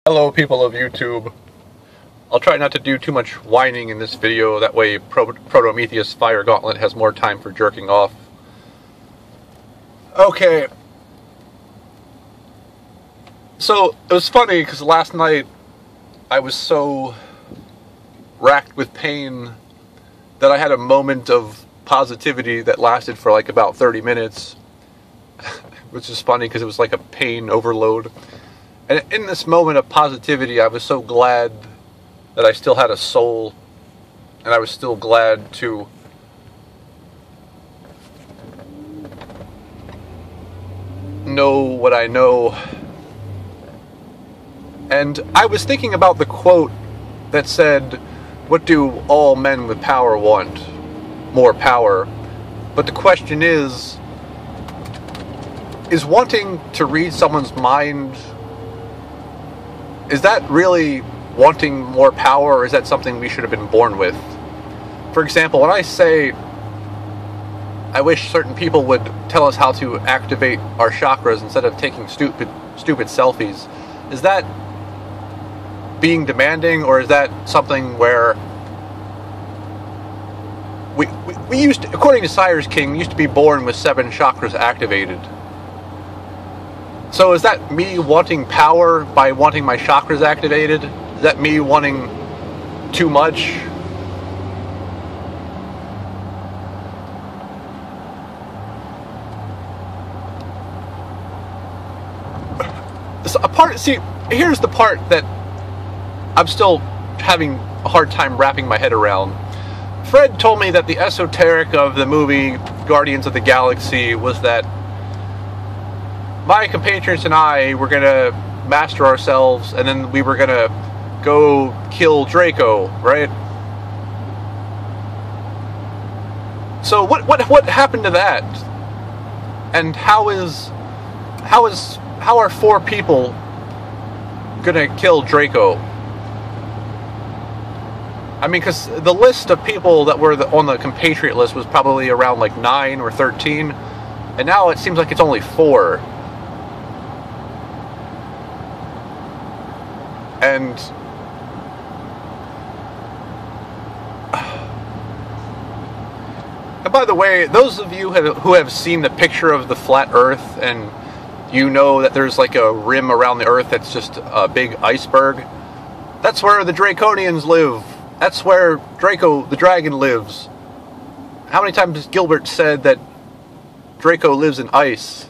Hello people of YouTube. I'll try not to do too much whining in this video, that way Prometheus Fire Gauntlet has more time for jerking off. Okay. So, it was funny because last night I was so racked with pain that I had a moment of positivity that lasted for like about 30 minutes. Which is funny because it was like a pain overload. And in this moment of positivity, I was so glad that I still had a soul, and I was still glad to know what I know. And I was thinking about the quote that said, "What do all men with power want? More power." But the question is wanting to read someone's mind, is that really wanting more power, or is that something we should have been born with? For example, when I say I wish certain people would tell us how to activate our chakras instead of taking stupid selfies, is that being demanding, or is that something where we used to, according to Cyrus King, used to be born with 7 chakras activated? So is that me wanting power by wanting my chakras activated? Is that me wanting too much? See, here's the part that I'm still having a hard time wrapping my head around. Fred told me that the esoteric of the movie Guardians of the Galaxy was that my compatriots and I were going to master ourselves, and then we were going to go kill Draco, right? So what happened to that? And how are 4 people going to kill Draco? I mean, because the list of people that were on the compatriot list was probably around like 9 or 13, and now it seems like it's only 4. And by the way, those of you who have seen the picture of the flat Earth, and you know that there's like a rim around the Earth that's just a big iceberg, that's where the Draconians live. That's where Draco the dragon lives. How many times has Gilbert said that Draco lives in ice?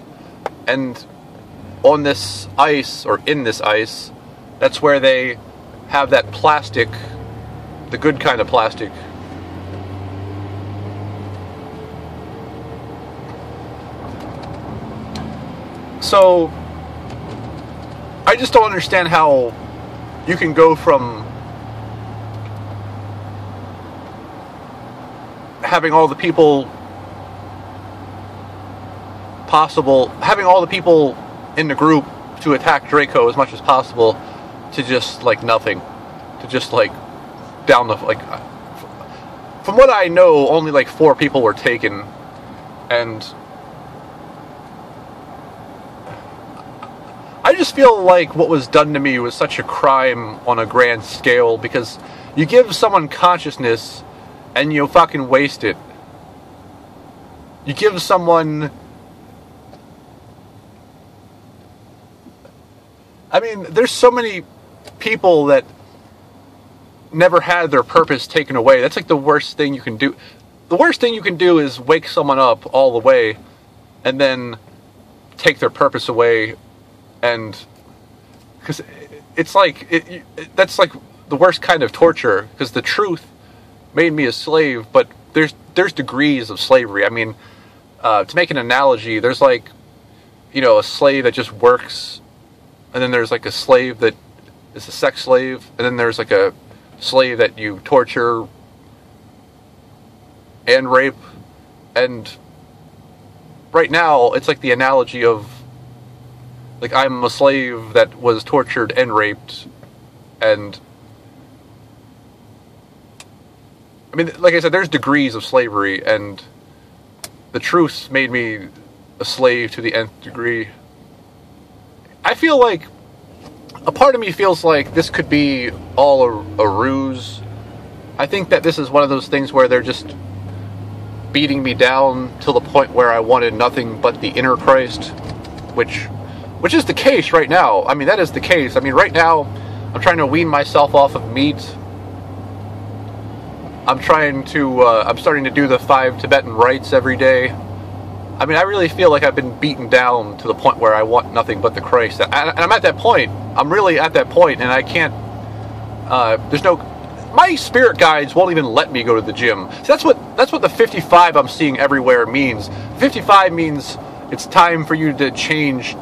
And on this ice, or in this ice, that's where they have that plastic, the good kind of plastic. So, I just don't understand how you can go from having all the people in the group to attack Draco as much as possible, to just like nothing, to just like down the, like, from what I know, only like 4 people were taken. And I just feel like what was done to me was such a crime on a grand scale, because you give someone consciousness and you fucking waste it. You give someone, I mean, there's so many people that never had their purpose taken away. That's like the worst thing you can do. The worst thing you can do is wake someone up all the way and then take their purpose away. And because it's like that's like the worst kind of torture, because the truth made me a slave, but there's degrees of slavery. I mean, to make an analogy, there's like, you know, a slave that just works, and then there's like a slave that is a sex slave, and then there's like a slave that you torture and rape. And right now it's like the analogy of, like, I'm a slave that was tortured and raped, and I mean, like I said, there's degrees of slavery, and the truth made me a slave to the nth degree. I feel like a part of me feels like this could be all a ruse. I think that this is one of those things where they're just beating me down till the point where I wanted nothing but the inner Christ, which is the case right now. I mean, that is the case. I mean, right now, I'm trying to wean myself off of meat. I'm starting to do the 5 Tibetan rites every day. I mean, I really feel like I've been beaten down to the point where I want nothing but the Christ. And I'm at that point. I'm really at that point, and I can't, my spirit guides won't even let me go to the gym. So that's what the 55 I'm seeing everywhere means. 55 means it's time for you to change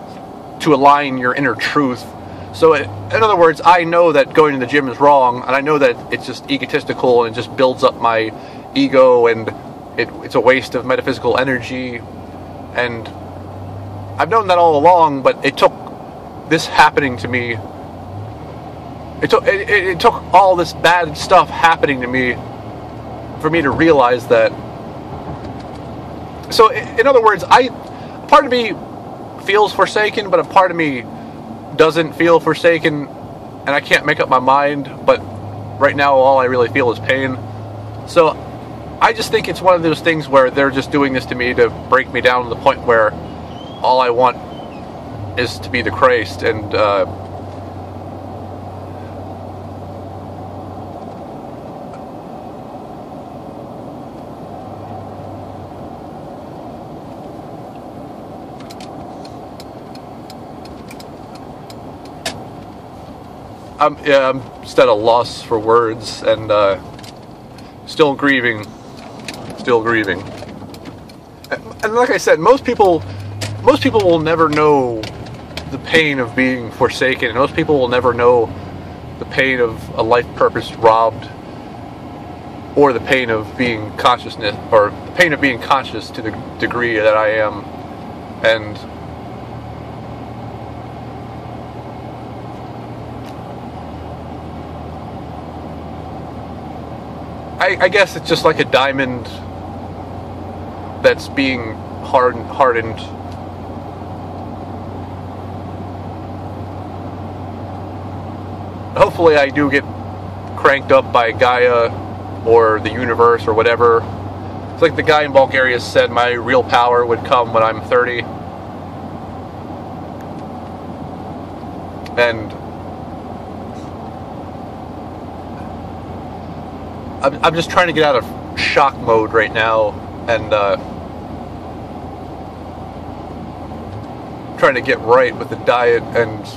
to align your inner truth. So in other words, I know that going to the gym is wrong, and I know that it's just egotistical and it just builds up my ego, and it's a waste of metaphysical energy. And I've known that all along, but it took this happening to me. It took all this bad stuff happening to me for me to realize that. So in other words, a part of me feels forsaken, but a part of me doesn't feel forsaken, and I can't make up my mind. But right now, all I really feel is pain. So I just think it's one of those things where they're just doing this to me to break me down to the point where all I want is to be the Christ. And I'm just at a loss for words, and still grieving. And like I said, most people will never know the pain of being forsaken. Most people will never know the pain of a life purpose robbed, or the pain of being consciousness, or the pain of being conscious to the degree that I am. And I guess it's just like a diamond that's being hardened. Hopefully I do get cranked up by Gaia or the universe or whatever. It's like the guy in Bulgaria said, my real power would come when I'm 30. And I'm just trying to get out of shock mode right now, and trying to get right with the diet, and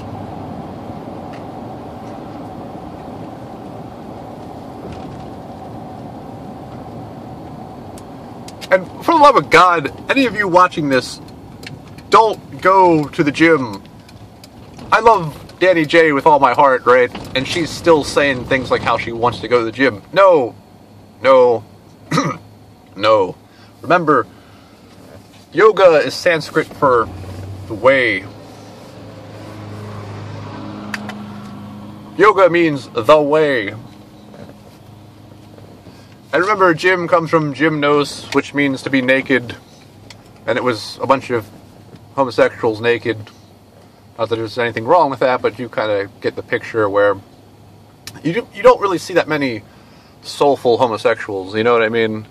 for the love of God, any of you watching this, don't go to the gym. I love Danny J with all my heart, right? And she's still saying things like how she wants to go to the gym. No. No. No. Remember, yoga is Sanskrit for the way. Yoga means the way. And remember, gym comes from gymnos, which means to be naked. And it was a bunch of homosexuals naked. Not that there's anything wrong with that, but you kind of get the picture where you don't really see that many soulful homosexuals, you know what I mean?